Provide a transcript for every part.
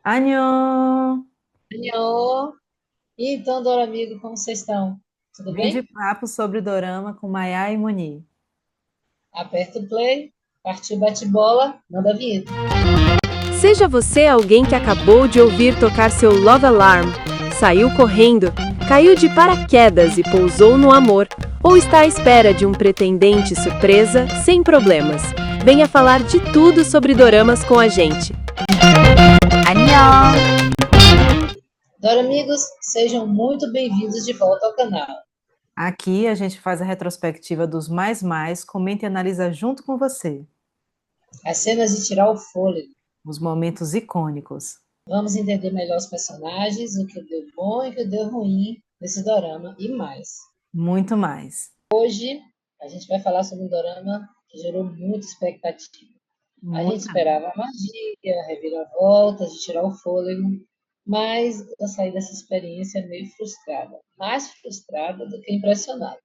Anhô! Senhor. E então, Dora amigo, como vocês estão? Tudo Vim de bem? papo sobre dorama com Maiá e Moni. Aperta o play, partiu bate-bola, manda a vinheta. Seja você alguém que acabou de ouvir tocar seu Love Alarm, saiu correndo, caiu de paraquedas e pousou no amor, ou está à espera de um pretendente surpresa, sem problemas. Venha falar de tudo sobre doramas com a gente. Anhô! Dora amigos, sejam muito bem-vindos de volta ao canal. Aqui a gente faz a retrospectiva dos mais, comenta e analisa junto com você As cenas de tirar o fôlego. os momentos icônicos. Vamos entender melhor os personagens, o que deu bom e o que deu ruim nesse dorama e mais. Muito mais. Hoje a gente vai falar sobre um dorama que gerou muita expectativa. A gente Muita. esperava a magia, reviravoltas, de tirar o fôlego, mas eu saí dessa experiência meio frustrada. Mais frustrada do que impressionada.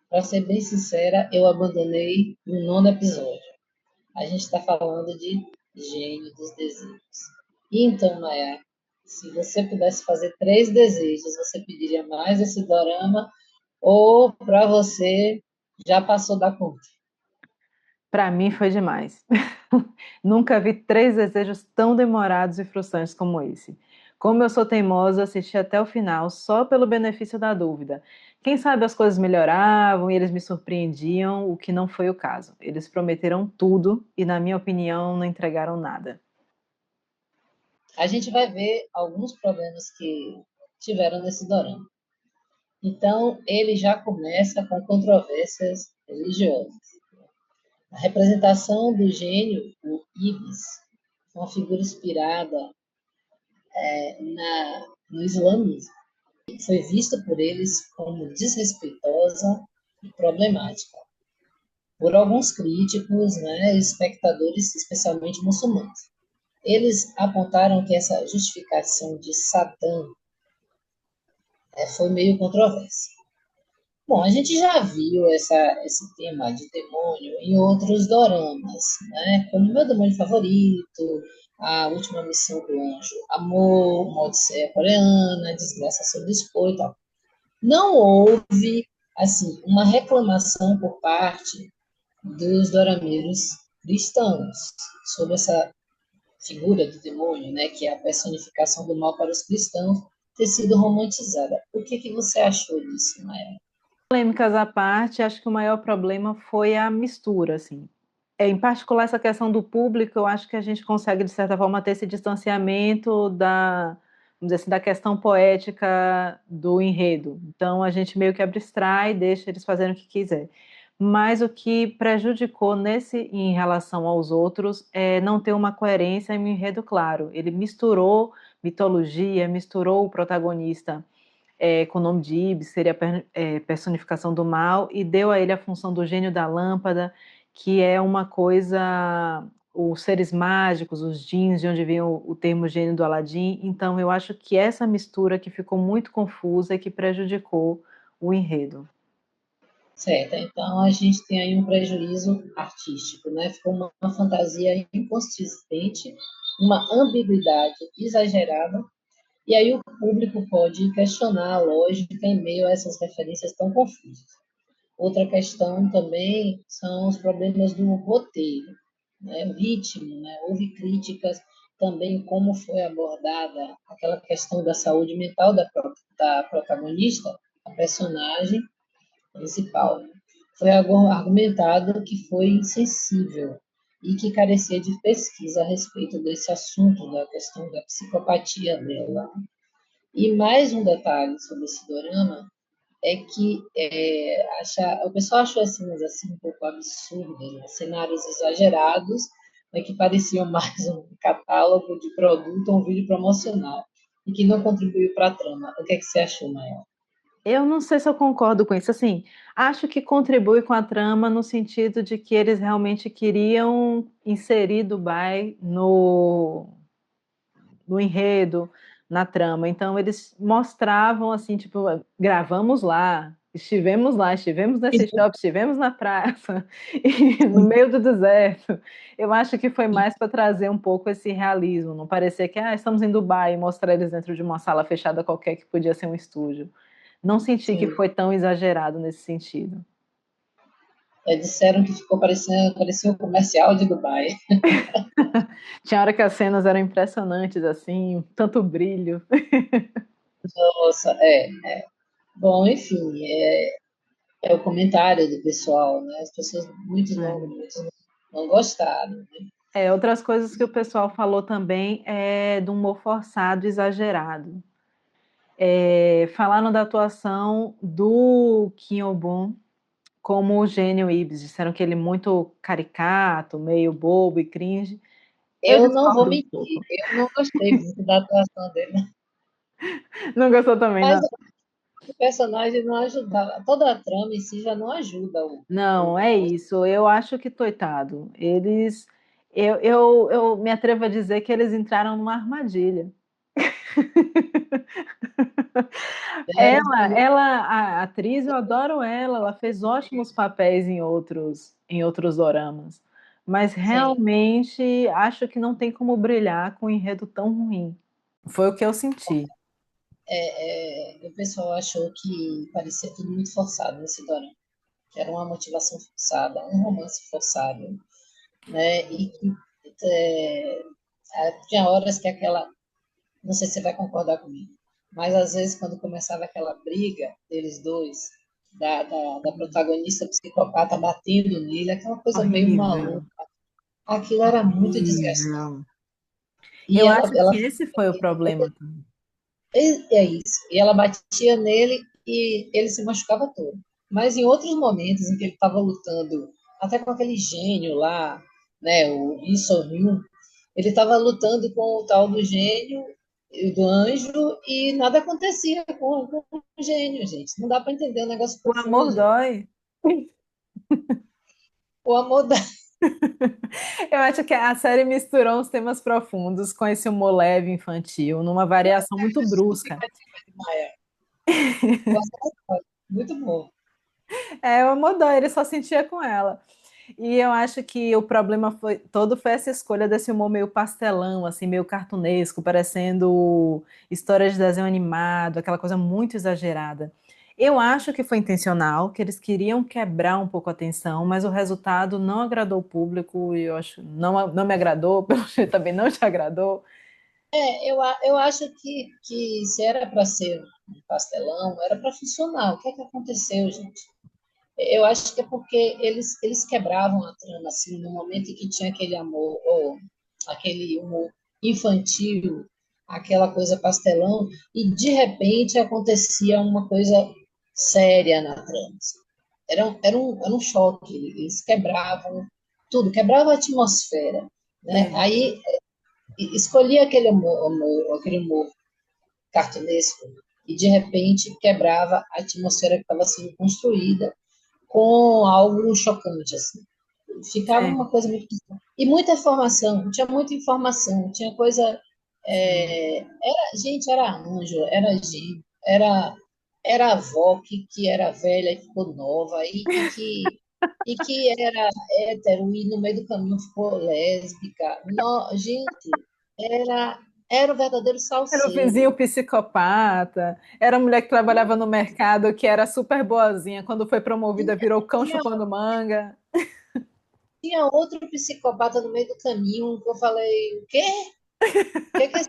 Para ser bem sincera, eu abandonei no nono episódio. A gente está falando de Gênio dos Desejos. E então, Maya, se você pudesse fazer três desejos, você pediria mais esse dorama ou para você já passou da conta? Para mim foi demais. Nunca vi três desejos tão demorados e frustrantes como esse. Como eu sou teimosa, assisti até o final só pelo benefício da dúvida. Quem sabe as coisas melhoravam e eles me surpreendiam, o que não foi o caso. Eles prometeram tudo e, na minha opinião, não entregaram nada. A gente vai ver alguns problemas que tiveram nesse dorama. Então, ele já começa com controvérsias religiosas. A representação do gênio, o Ibis, uma figura inspirada no islamismo, foi vista por eles como desrespeitosa e problemática. Por alguns críticos, né, espectadores, especialmente muçulmanos. Eles apontaram que essa justificação de Satã foi meio controversa. Bom, a gente já viu esse tema de demônio em outros doramas, né? Como Meu Demônio Favorito, A Última Missão do Anjo, Amor, Uma Odisseia Coreana, Desgraça sobre Expor e tal. Não houve, assim, uma reclamação por parte dos dorameiros cristãos sobre essa figura do demônio, né, que é a personificação do mal para os cristãos, ter sido romantizada. O que você achou disso, Maia? Polêmicas à parte, acho que o maior problema foi a mistura, assim. Em particular, essa questão do público, eu acho que a gente consegue, de certa forma, ter esse distanciamento vamos dizer assim, da questão poética do enredo. Então, a gente meio que abstrai, deixa eles fazerem o que quiser. Mas o que prejudicou em relação aos outros é não ter uma coerência e um enredo claro. Ele misturou mitologia, misturou o protagonista com o nome de Ibis, seria a personificação do mal, e deu a ele a função do gênio da lâmpada, que é uma coisa, os seres mágicos, os djinns, de onde vem o termo gênio do Aladim. Então, eu acho que essa mistura que ficou muito confusa e que prejudicou o enredo. Certo, então a gente tem aí um prejuízo artístico, né? Ficou uma fantasia inconsistente, uma ambiguidade exagerada, e aí o público pode questionar a lógica em meio a essas referências tão confusas. Outra questão também são os problemas do roteiro, né? O ritmo, né? Houve críticas também como foi abordada aquela questão da saúde mental da protagonista, a personagem principal. Foi argumentado que foi insensível e que carecia de pesquisa a respeito desse assunto, da questão da psicopatia dela. E mais um detalhe sobre esse dorama é que o pessoal achou as cenas assim um pouco absurdas, né? Cenários exagerados, né, que pareciam mais um catálogo de produto ou um vídeo promocional e que não contribuiu para a trama. O que é que você achou, Mael? Eu não sei se eu concordo com isso. Assim, acho que contribui com a trama no sentido de que eles realmente queriam inserir Dubai no enredo, na trama. Então eles mostravam assim, tipo, gravamos lá, Estivemos lá, estivemos nesse shopping, estivemos na praça, e no meio do deserto. Eu acho que foi mais para trazer um pouco esse realismo, não parecer que estamos em Dubai e mostrar eles dentro de uma sala fechada qualquer que podia ser um estúdio. Não senti que Sim. foi tão exagerado nesse sentido. Disseram que ficou parecia um comercial de Dubai. Tinha hora que as cenas eram impressionantes, assim, tanto brilho. Nossa, Bom, enfim, é o comentário do pessoal, né? As pessoas, muitos não gostaram, né? Outras coisas que o pessoal falou também é do humor forçado, exagerado. Falaram da atuação do Kim Yo-bong como o gênio Ibs. Disseram que ele é muito caricato, meio bobo e cringe. Eu Eu não vou discordo um mentir, pouco. eu não gostei muito da atuação dele, Não gostou também, mas não? o personagem não ajudava, toda a trama em si já não ajuda Não, é isso. Eu acho que, coitado, eles. Eu me atrevo a dizer que eles entraram numa armadilha. A atriz, eu adoro ela, ela fez ótimos papéis em outros doramas, mas sim, realmente acho que não tem como brilhar com um enredo tão ruim. Foi o que eu senti. o pessoal achou que parecia tudo muito forçado nesse dorama, que era uma motivação forçada, um romance forçado, né? E que é, tinha horas que não sei se você vai concordar comigo, mas às vezes quando começava aquela briga deles dois, da protagonista psicopata batendo nele, aquela coisa meio maluca, Horrível, aquilo era muito desgastante. horrível. E Eu ela, acho ela que esse foi o problema também. é isso. E ela batia nele e ele se machucava todo. Mas em outros momentos em que ele estava lutando, até com aquele gênio lá, né, o Lee So-hyun, ele estava lutando com o tal do gênio e do anjo e nada acontecia com o gênio, gente. Não dá para entender, um negócio O amor confuso. dói. O amor da... Eu acho que a série misturou os temas profundos com esse humor leve infantil, numa variação muito brusca. Muito bom. O amor dói, ele só sentia com ela. E eu acho que o problema foi essa escolha desse humor meio pastelão, assim, meio cartunesco, parecendo história de desenho animado, aquela coisa muito exagerada. Eu acho que foi intencional, que eles queriam quebrar um pouco a tensão, mas o resultado não agradou o público e eu acho não me agradou, pelo jeito também não te agradou. Eu acho que se era para ser um pastelão, era para funcionar. O que é que aconteceu, gente? Eu acho que é porque eles quebravam a trama, assim, no momento em que tinha aquele amor, ou aquele humor infantil, aquela coisa pastelão, e de repente acontecia uma coisa séria na trama. Assim. Era um choque, eles quebravam tudo, quebrava a atmosfera. Né? É, Aí escolhia aquele humor cartunesco e de repente quebrava a atmosfera que estava sendo construída com algo chocante, assim. Ficava é, uma coisa muito... E muita informação, tinha muita informação, tinha coisa... gente, era anjo, era gênio, era avó que era velha e ficou nova, e que era hétero e no meio do caminho ficou lésbica. No, gente, era, era o verdadeiro era o vizinho salseiro. psicopata, era a mulher que trabalhava no mercado que era super boazinha, quando foi promovida virou cão Tinha, chupando manga. tinha outro psicopata no meio do caminho que eu falei, o quê? O que esse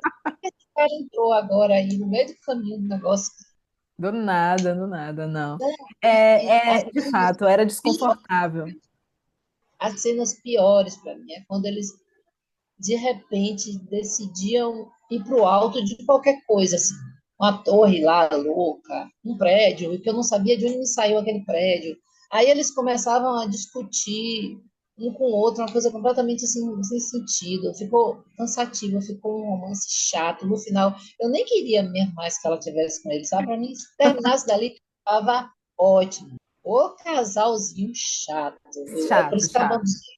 cara entrou agora aí no meio do caminho do negócio? Do nada, não. E De fato, era desconfortável. as cenas piores para mim é quando eles de repente decidiam ir para o alto de qualquer coisa, assim. Uma torre lá louca, um prédio, e que eu não sabia de onde me saiu aquele prédio. Aí eles começavam a discutir um com o outro, uma coisa completamente assim, sem sentido. Ficou cansativo, ficou um romance chato. No final, eu nem queria mesmo mais que ela tivesse com ele, sabe? Para mim, se terminasse dali, estava ótimo. O casalzinho chato. É por Chato, isso que eu chato. abandonei.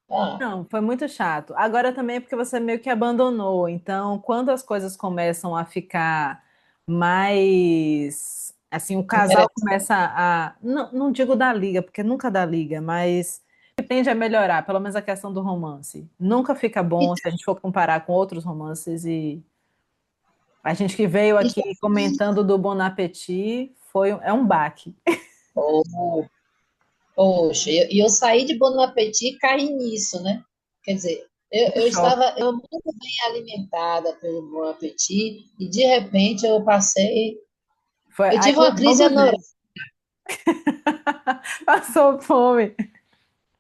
Ah, Não, foi muito chato. Agora também é porque você meio que abandonou. Então, quando as coisas começam a ficar mais Assim, o casal Interessante. começa a, não, não digo dar liga, porque nunca dá liga, mas tende a melhorar, pelo menos a questão do romance. Nunca fica bom se a gente for comparar com outros romances e a gente que veio E aqui comentando do Bon Appetit é um baque. oh, poxa, eu saí de Bon Appetit e caí nisso, né? Quer dizer, Um eu choque. estava muito bem alimentada pelo Bon Appetit e de repente eu Aí tive uma o crise novo gênio. anorexia, Passou fome.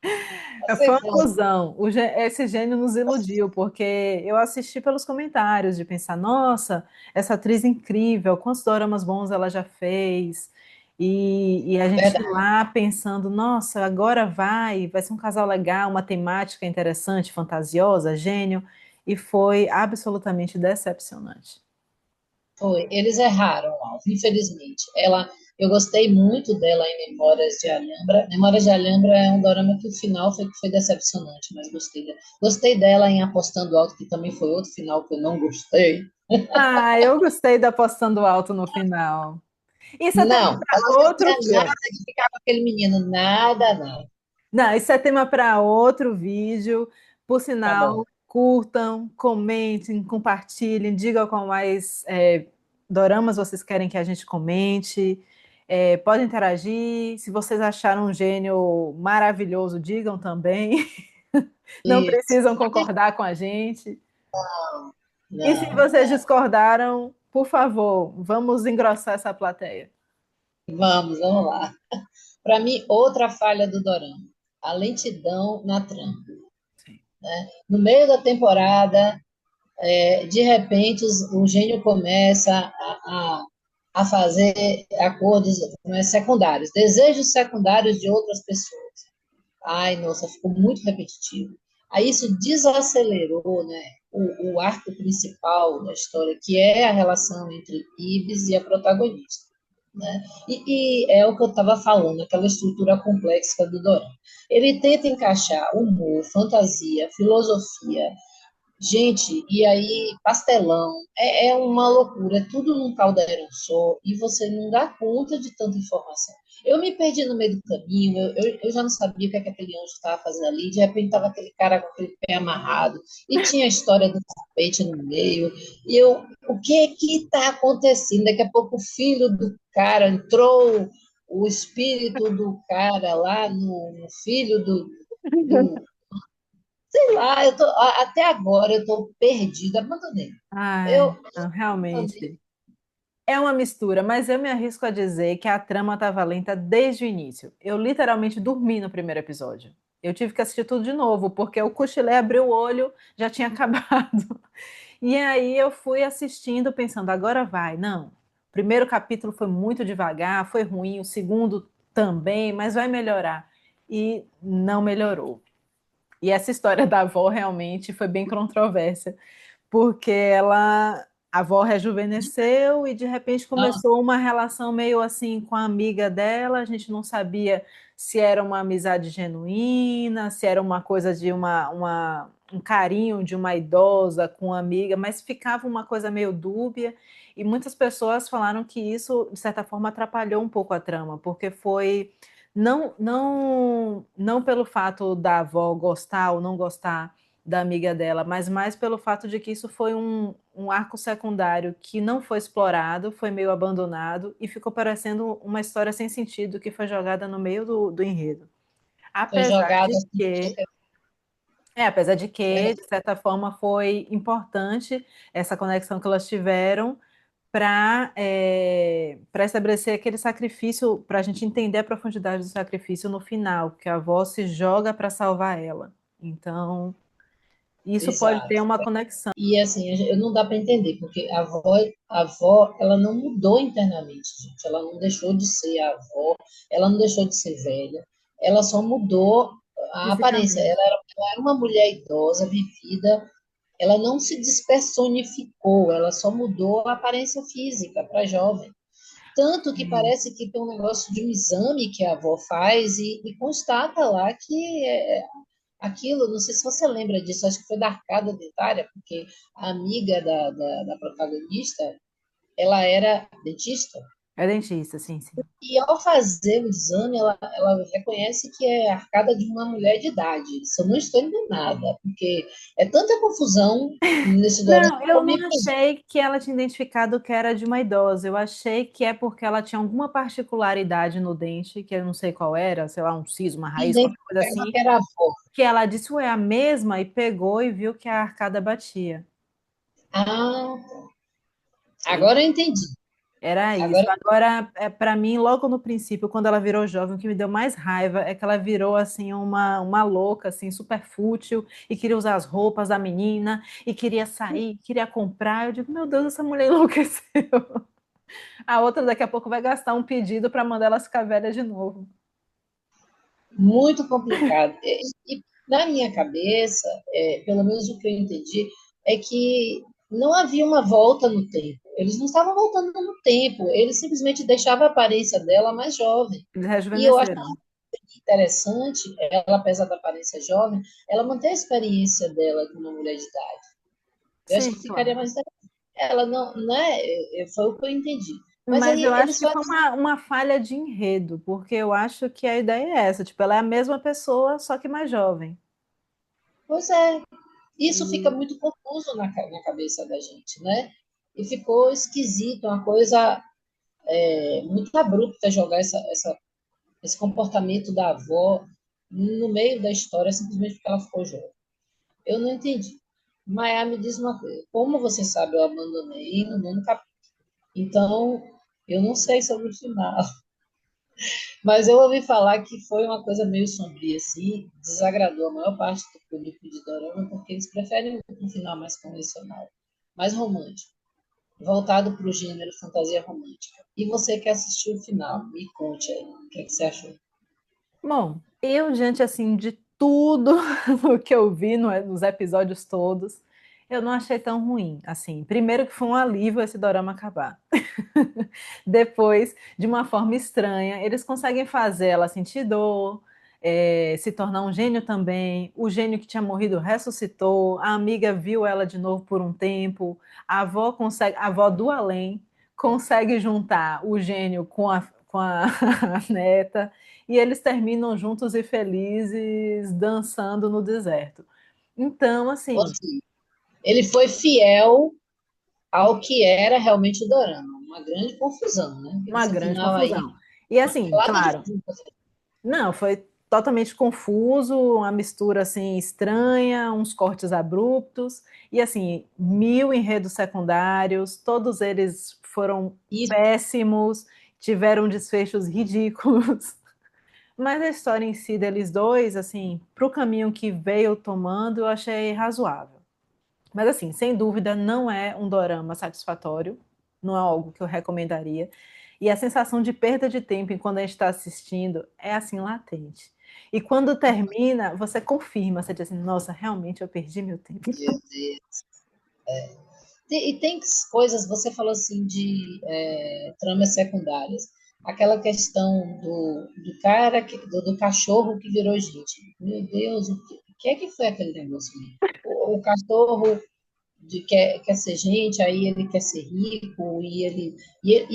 Foi passei uma fome. ilusão. Esse gênio nos iludiu, porque eu assisti pelos comentários de pensar, nossa, essa atriz incrível, quantos doramas bons ela já fez. E a gente Verdade. lá pensando, nossa, agora vai ser um casal legal, uma temática interessante, fantasiosa, gênio. E foi absolutamente decepcionante. Foi, eles erraram, Alves, infelizmente. Eu gostei muito dela em Memórias de Alhambra. Memórias de Alhambra é um dorama que o final foi decepcionante, mas gostei dela. Gostei dela em Apostando Alto, que também foi outro final que eu não gostei. Ah, eu gostei da Apostando Alto no final. Isso é tema Não, ela para não outro tinha nada filme. de ficar com aquele menino, nada, nada. Não, isso é tema para outro vídeo. Por Tá bom. sinal, curtam, comentem, compartilhem, digam qual mais doramas vocês querem que a gente comente. Podem interagir. Se vocês acharam um gênio maravilhoso, digam também. Não Isso. precisam concordar com a gente. E se Não, vocês discordaram, por favor, vamos engrossar essa plateia. vamos lá. Para mim, outra falha do dorama, a lentidão na trama. No meio da temporada, de repente, o gênio começa a fazer acordos, né, secundários, desejos secundários de outras pessoas. Ai, nossa, ficou muito repetitivo. Aí isso desacelerou, né, o arco principal da história, que é a relação entre Ibis e a protagonista. Né? E é o que eu estava falando, aquela estrutura complexa do Dorama. Ele tenta encaixar humor, fantasia, filosofia, gente, e aí, pastelão, é uma loucura, é tudo num caldeirão só, e você não dá conta de tanta informação. Eu me perdi no meio do caminho, eu já não sabia o que, é que aquele anjo estava fazendo ali, de repente estava aquele cara com aquele pé amarrado, e tinha a história do tapete no meio, e eu, o que está acontecendo? Daqui a pouco o filho do cara entrou, o espírito do cara lá no filho do sei lá, até agora eu estou perdida, abandonei. Ai, Eu não, abandonei. realmente. É uma mistura, mas eu me arrisco a dizer que a trama estava lenta desde o início. Eu literalmente dormi no primeiro episódio. Eu tive que assistir tudo de novo, porque eu cochilei, abri o olho, já tinha acabado. E aí eu fui assistindo, pensando, agora vai. Não, o primeiro capítulo foi muito devagar, foi ruim, o segundo também, mas vai melhorar. E não melhorou. E essa história da avó realmente foi bem controversa, porque a avó rejuvenesceu e de repente Nossa, começou uma relação meio assim com a amiga dela, a gente não sabia se era uma amizade genuína, se era uma coisa de um carinho de uma idosa com uma amiga, mas ficava uma coisa meio dúbia, e muitas pessoas falaram que isso, de certa forma, atrapalhou um pouco a trama, porque foi não pelo fato da avó gostar ou não gostar da amiga dela, mas mais pelo fato de que isso foi um arco secundário que não foi explorado, foi meio abandonado e ficou parecendo uma história sem sentido que foi jogada no meio do enredo. foi Apesar jogada de assim, que, apesar de que, verdade. de certa forma, foi importante essa conexão que elas tiveram para estabelecer aquele sacrifício, para a gente entender a profundidade do sacrifício no final, que a avó se joga para salvar ela. Então, isso pode ter Exato. uma conexão. E assim, não dá para entender, porque a avó, ela não mudou internamente, gente. Ela não deixou de ser a avó, ela não deixou de ser velha, ela só mudou a aparência. Fisicamente. Ela era uma mulher idosa, vivida, ela não se despersonificou, ela só mudou a aparência física para jovem. Tanto que Sim. parece que tem um negócio de um exame que a avó faz e constata lá que aquilo, não sei se você lembra disso, acho que foi da arcada dentária, porque a amiga da protagonista, ela era dentista. É dentista, sim, sim. E ao fazer o exame, ela reconhece que é a arcada de uma mulher de idade. Isso eu não estou enganada, porque é tanta confusão nesse dorama Não, que eu eu não me perdi. achei que ela tinha identificado que era de uma idosa. Eu achei que é porque ela tinha alguma particularidade no dente, que eu não sei qual era, sei lá, um siso, uma raiz, qualquer coisa Identificava assim, que era a avó. que ela disse, ué, é a mesma, e pegou e viu que a arcada batia. Ah, E agora eu entendi. era isso. Agora, Agora, para mim, logo no princípio, quando ela virou jovem, o que me deu mais raiva é que ela virou assim uma louca, assim, super fútil, e queria usar as roupas da menina, e queria sair, queria comprar. Eu digo, meu Deus, essa mulher enlouqueceu. A outra daqui a pouco vai gastar um pedido para mandar ela ficar velha de novo. muito complicado. Na minha cabeça, pelo menos o que eu entendi, é que não havia uma volta no tempo. Eles não estavam voltando no tempo, eles simplesmente deixavam a aparência dela mais jovem. Eles E eu acho rejuvenesceram. interessante, ela, apesar da aparência jovem, ela manter a experiência dela com uma mulher de idade. Eu acho Sim, que ficaria claro. mais interessante. Ela não, né? Foi o que eu entendi. Mas Mas aí eu acho eles que fazem. foi uma falha de enredo, porque eu acho que a ideia é essa, tipo, ela é a mesma pessoa, só que mais jovem. Pois é, isso fica E muito confuso na cabeça da gente, né? E ficou esquisito, uma coisa muito abrupta jogar esse comportamento da avó no meio da história simplesmente porque ela ficou jovem. Eu não entendi. Maia, me diz uma coisa. Como você sabe, eu abandonei no nono capítulo. Então, eu não sei sobre o final. Mas eu ouvi falar que foi uma coisa meio sombria, assim, desagradou a maior parte do público de Dorama, porque eles preferem um final mais convencional, mais romântico, voltado para o gênero fantasia romântica. E você que assistiu o final, me conte aí, o que, é que você achou? bom, eu, diante assim de tudo o que eu vi nos episódios todos, eu não achei tão ruim. Assim, primeiro que foi um alívio esse dorama acabar. Depois, de uma forma estranha, eles conseguem fazer ela sentir dor, se tornar um gênio também. O gênio que tinha morrido ressuscitou, a amiga viu ela de novo por um tempo, a avó consegue, a avó do além consegue juntar o gênio com a neta e eles terminam juntos e felizes dançando no deserto. Então, Ou assim, seja, ele foi fiel ao que era realmente o Dorama. Uma grande confusão, né? uma Esse grande final aí, confusão. E uma assim, salada de claro, frutas. não, foi totalmente confuso, uma mistura assim estranha, uns cortes abruptos e assim, mil enredos secundários, todos eles foram Isso, péssimos, tiveram desfechos ridículos. Mas a história em si deles dois, assim, para o caminho que veio tomando, eu achei razoável. Mas assim, sem dúvida, não é um dorama satisfatório, não é algo que eu recomendaria. E a sensação de perda de tempo enquanto a gente está assistindo é assim latente. E quando termina, você confirma, você diz assim, nossa, realmente eu perdi meu tempo. meu Deus. E tem coisas, você falou assim de tramas secundárias. Aquela questão do cara, do cachorro que virou gente. Meu Deus, o que é que foi aquele negócio ali? O cachorro quer ser gente, aí ele quer ser rico, e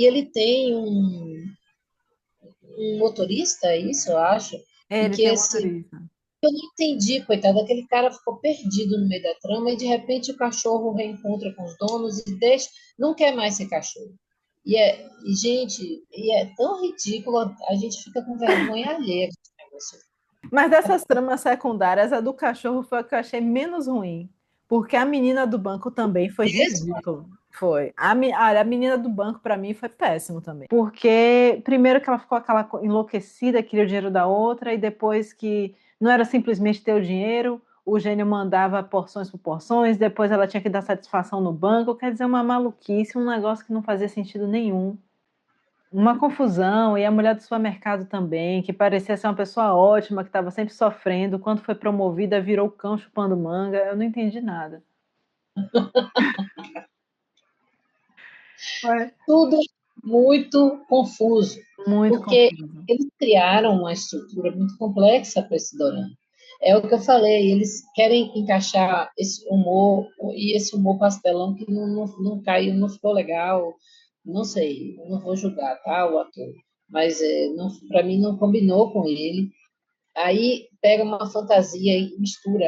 ele tem um motorista, é isso, eu acho, e Ele que tem um esse motorista. eu não entendi, coitado, aquele cara ficou perdido no meio da trama e de repente o cachorro reencontra com os donos e deixa, não quer mais ser cachorro. Gente, é tão ridículo, a gente fica com vergonha alheia com esse negócio. Mas dessas tramas secundárias, a do cachorro foi a que eu achei menos ruim. Porque a menina do banco também foi Mesmo? ridícula. Foi. A menina do banco, para mim, foi péssimo também. Porque, primeiro, que ela ficou aquela enlouquecida, queria o dinheiro da outra, e depois que não era simplesmente ter o dinheiro, o gênio mandava porções por porções, depois ela tinha que dar satisfação no banco. Quer dizer, uma maluquice, um negócio que não fazia sentido nenhum. Uma confusão, e a mulher do supermercado também, que parecia ser uma pessoa ótima, que estava sempre sofrendo, quando foi promovida, virou cão chupando manga. Eu não entendi nada. Foi Tudo muito confuso, muito porque confuso. eles criaram uma estrutura muito complexa para esse dorama. É o que eu falei, eles querem encaixar esse humor, e esse humor pastelão que não caiu, não ficou legal, não sei, eu não vou julgar, tá, o ator, mas para mim não combinou com ele. Aí pega uma fantasia e mistura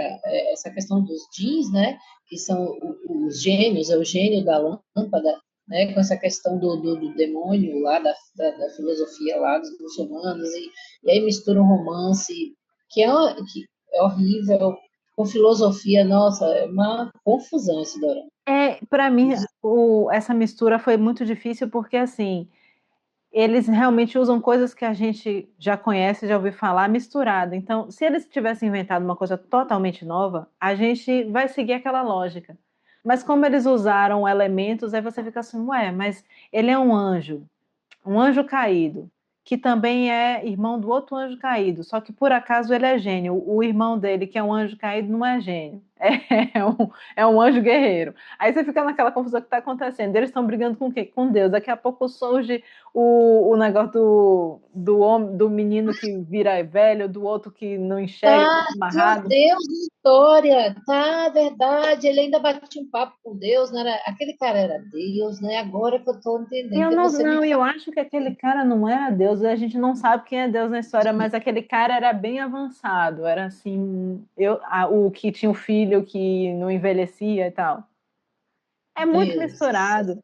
essa questão dos jeans, né? Que são os gênios, é o gênio da lâmpada, né? Com essa questão do demônio lá, da filosofia lá dos muçulmanos, e aí mistura um romance que é horrível, com filosofia, nossa, é uma confusão esse dorama. Para mim, essa mistura foi muito difícil porque, assim, eles realmente usam coisas que a gente já conhece, já ouviu falar, misturado. Então, se eles tivessem inventado uma coisa totalmente nova, a gente vai seguir aquela lógica. Mas como eles usaram elementos, aí você fica assim, ué, mas ele é um anjo caído, que também é irmão do outro anjo caído, só que por acaso ele é gênio. O irmão dele, que é um anjo caído, não é gênio, é um anjo guerreiro. Aí você fica naquela confusão que está acontecendo. Eles estão brigando com o quê? Com Deus. Daqui a pouco surge o negócio do menino que vira velho, do outro que não enxerga, Tá, fica tinha amarrado. Deus na história, tá, verdade. Ele ainda batia um papo com Deus, não era? Aquele cara era Deus, né? Agora que eu estou entendendo, Eu que não, você me não, eu fala. acho que aquele cara não era Deus, a gente não sabe quem é Deus na história, mas aquele cara era bem avançado, era assim, o que tinha o filho que não envelhecia e tal. É muito Deus. misturado.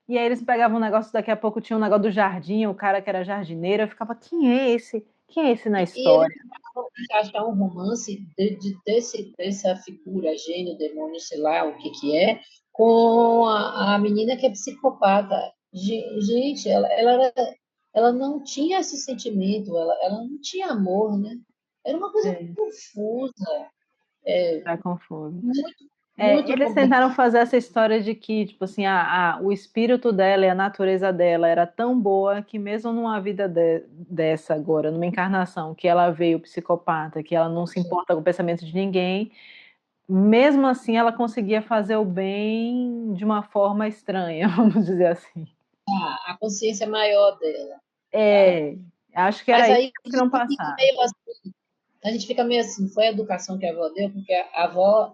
E aí eles pegavam um negócio, daqui a pouco tinha um negócio do jardim, o cara que era jardineiro, eu ficava, quem é esse? Quem é esse na E ele história? achar um romance dessa figura, gênio, demônio, sei lá o que que é, com a menina que é psicopata. Gente, ela não tinha esse sentimento, ela não tinha amor, né? Era uma coisa É, confusa, tá confuso. muito, muito Eles complicada. tentaram fazer essa história de que, tipo assim, o espírito dela e a natureza dela era tão boa que mesmo numa vida dessa agora, numa encarnação, que ela veio psicopata, que ela não se importa com o pensamento de ninguém, mesmo assim ela conseguia fazer o bem de uma forma estranha, vamos dizer assim. A consciência maior dela. Tá? É, acho que Mas era isso aí que não passaram. a gente fica meio assim, foi a educação que a avó deu, porque a avó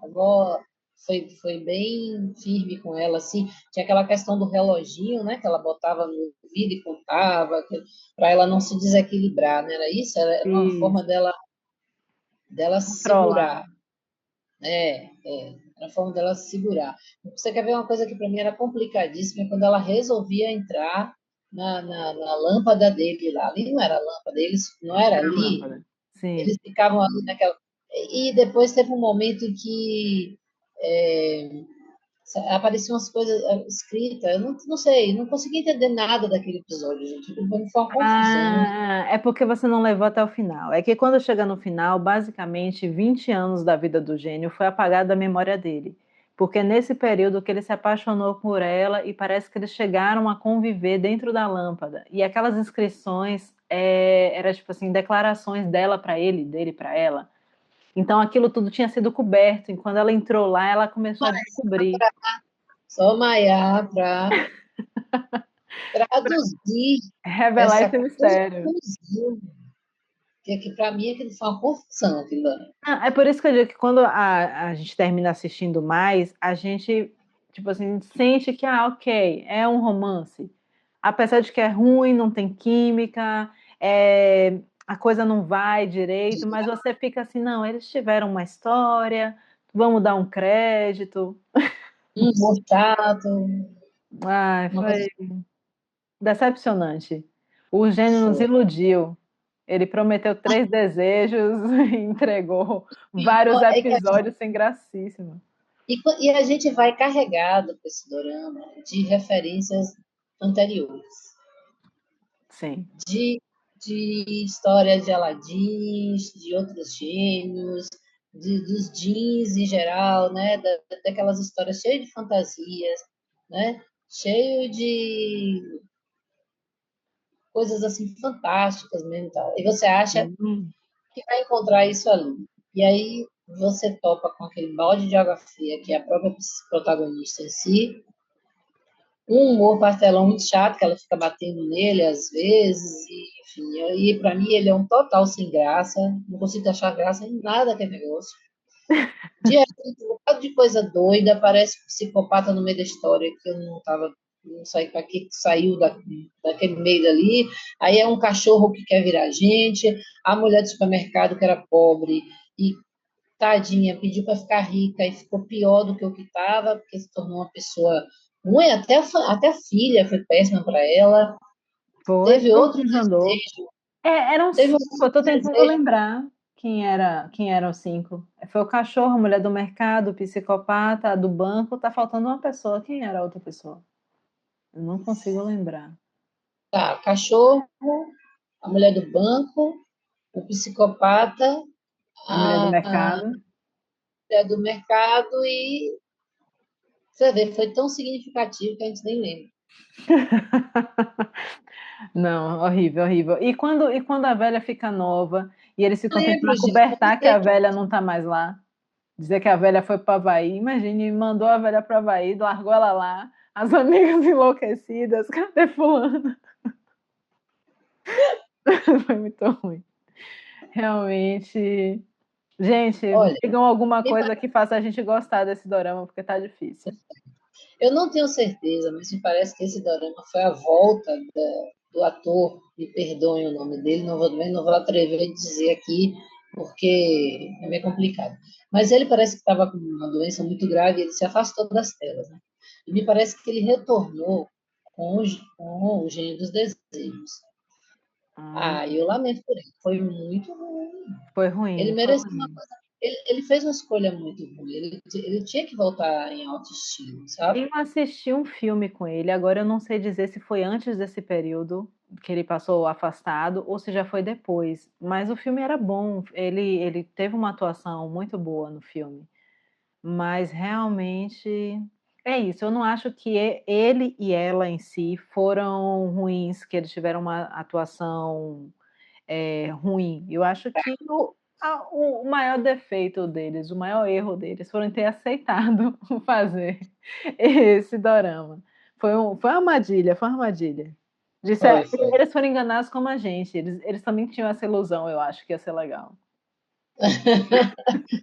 foi bem firme com ela, assim, tinha aquela questão do reloginho, né, que ela botava no ouvido e contava, para ela não se desequilibrar, não era isso? Era uma forma Isso, dela controlar. segurar, era uma forma dela segurar. Você quer ver uma coisa que para mim era complicadíssima, quando ela resolvia entrar na lâmpada dele lá, ali não era a lâmpada, eles, não era Era a ali, lâmpada. Sim. eles ficavam ali naquela. E depois teve um momento em que apareciam umas coisas escritas. Eu não sei, não consegui entender nada daquele episódio, gente. Foi uma confusão. Ah, é porque você não levou até o final. É que quando chega no final, basicamente 20 anos da vida do gênio foi apagado da memória dele. Porque é nesse período que ele se apaixonou por ela e parece que eles chegaram a conviver dentro da lâmpada. E aquelas inscrições era tipo assim, declarações dela para ele, dele para ela. Então aquilo tudo tinha sido coberto. E quando ela entrou lá, ela começou a descobrir. Só Maiá para traduzir Revelar essa esse mistério. confusão. Que para mim aquilo foi uma confusão, aquilo ali. É por isso que eu digo que quando a gente termina assistindo mais, a gente, tipo assim, sente que, ok, é um romance. Apesar de que é ruim, não tem química, a coisa não vai direito, mas você fica assim, não, eles tiveram uma história, vamos dar um crédito. Chato, Ai, uma coisa. foi decepcionante. O gênio nos Foi. iludiu. Ele prometeu 3 desejos e entregou vários É que episódios sem gracíssima. e a gente vai carregado com esse dorama de referências anteriores. Sim. de, de histórias de Aladins, de outros gênios, dos jeans em geral, né? Daquelas histórias cheias de fantasias, né? Cheio de coisas assim fantásticas mesmo. Tal. E você acha Hum. que vai encontrar isso ali. E aí você topa com aquele balde de água fria, que é a própria protagonista em si, um humor pastelão muito chato, que ela fica batendo nele às vezes, e, enfim, e para mim ele é um total sem graça, não consigo achar graça em nada que é negócio. De repente, um bocado de coisa doida, parece um psicopata no meio da história, que eu não estava não sei para que saiu daquele meio dali. Aí é um cachorro que quer virar gente, a mulher do supermercado que era pobre e tadinha pediu para ficar rica e ficou pior do que o que estava, porque se tornou uma pessoa ruim, até a filha foi péssima para ela. Foi, Teve tudo outro desandou. desejo, Eram teve cinco, eu tô outro tentando desejo. lembrar quem eram os cinco. Foi o cachorro, a mulher do mercado, o psicopata, a do banco, tá faltando uma pessoa. Quem era a outra pessoa? Eu não consigo lembrar. Tá, cachorro, a mulher do banco, o psicopata, A mulher do a mercado. mulher do mercado e você vê, foi tão significativo que a gente nem lembra. Não, horrível, horrível. E quando a velha fica nova e eles ficam tentando Lembro, gente, eu acobertar que a sei que velha não tá mais lá? Dizer que a velha foi para Havaí. Imagine, mandou a velha para Havaí, largou ela lá, as amigas enlouquecidas, cadê fulano? Foi muito ruim. Realmente. Gente, olha, digam alguma me coisa que faça a gente gostar desse dorama, porque tá difícil. Eu não tenho certeza, mas me parece que esse dorama foi a volta do ator, me perdoem o nome dele, não vou atrever a dizer aqui, porque é meio complicado. Mas ele parece que estava com uma doença muito grave e ele se afastou das telas, né? E me parece que ele retornou com o Gênio dos Desejos. Ah, Ah, eu lamento por ele, foi muito ruim. foi Ele ruim, foi mereceu uma ruim. coisa. Ele fez uma escolha muito ruim. Ele tinha que voltar em autoestima, sabe? Eu assisti um filme com ele, agora eu não sei dizer se foi antes desse período que ele passou afastado ou se já foi depois, mas o filme era bom, ele teve uma atuação muito boa no filme, mas realmente é isso, eu não acho que ele e ela em si foram ruins, que eles tiveram uma atuação ruim. Eu acho que o maior defeito deles, o maior erro deles foram ter aceitado fazer esse dorama. Foi uma armadilha, foi uma armadilha. Foi, foi. Eles foram enganados como a gente, eles também tinham essa ilusão, eu acho que ia ser legal.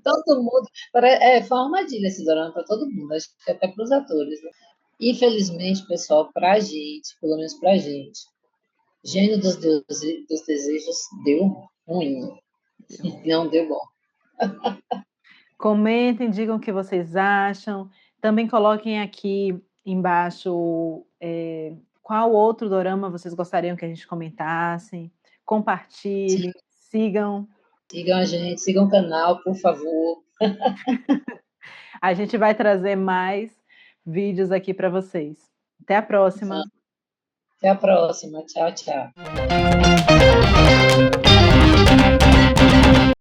Todo mundo. Foi uma armadilha esse dorama para todo mundo, acho que até para os atores. Né? Infelizmente, pessoal, para a gente, pelo menos para a gente, Gênio dos Desejos deu ruim, não deu bom. Comentem, digam o que vocês acham. Também coloquem aqui embaixo qual outro dorama vocês gostariam que a gente comentasse. Compartilhem, sigam. Sigam a gente, sigam o canal, por favor. A gente vai trazer mais vídeos aqui para vocês. Até a próxima. Até a próxima. Tchau, tchau.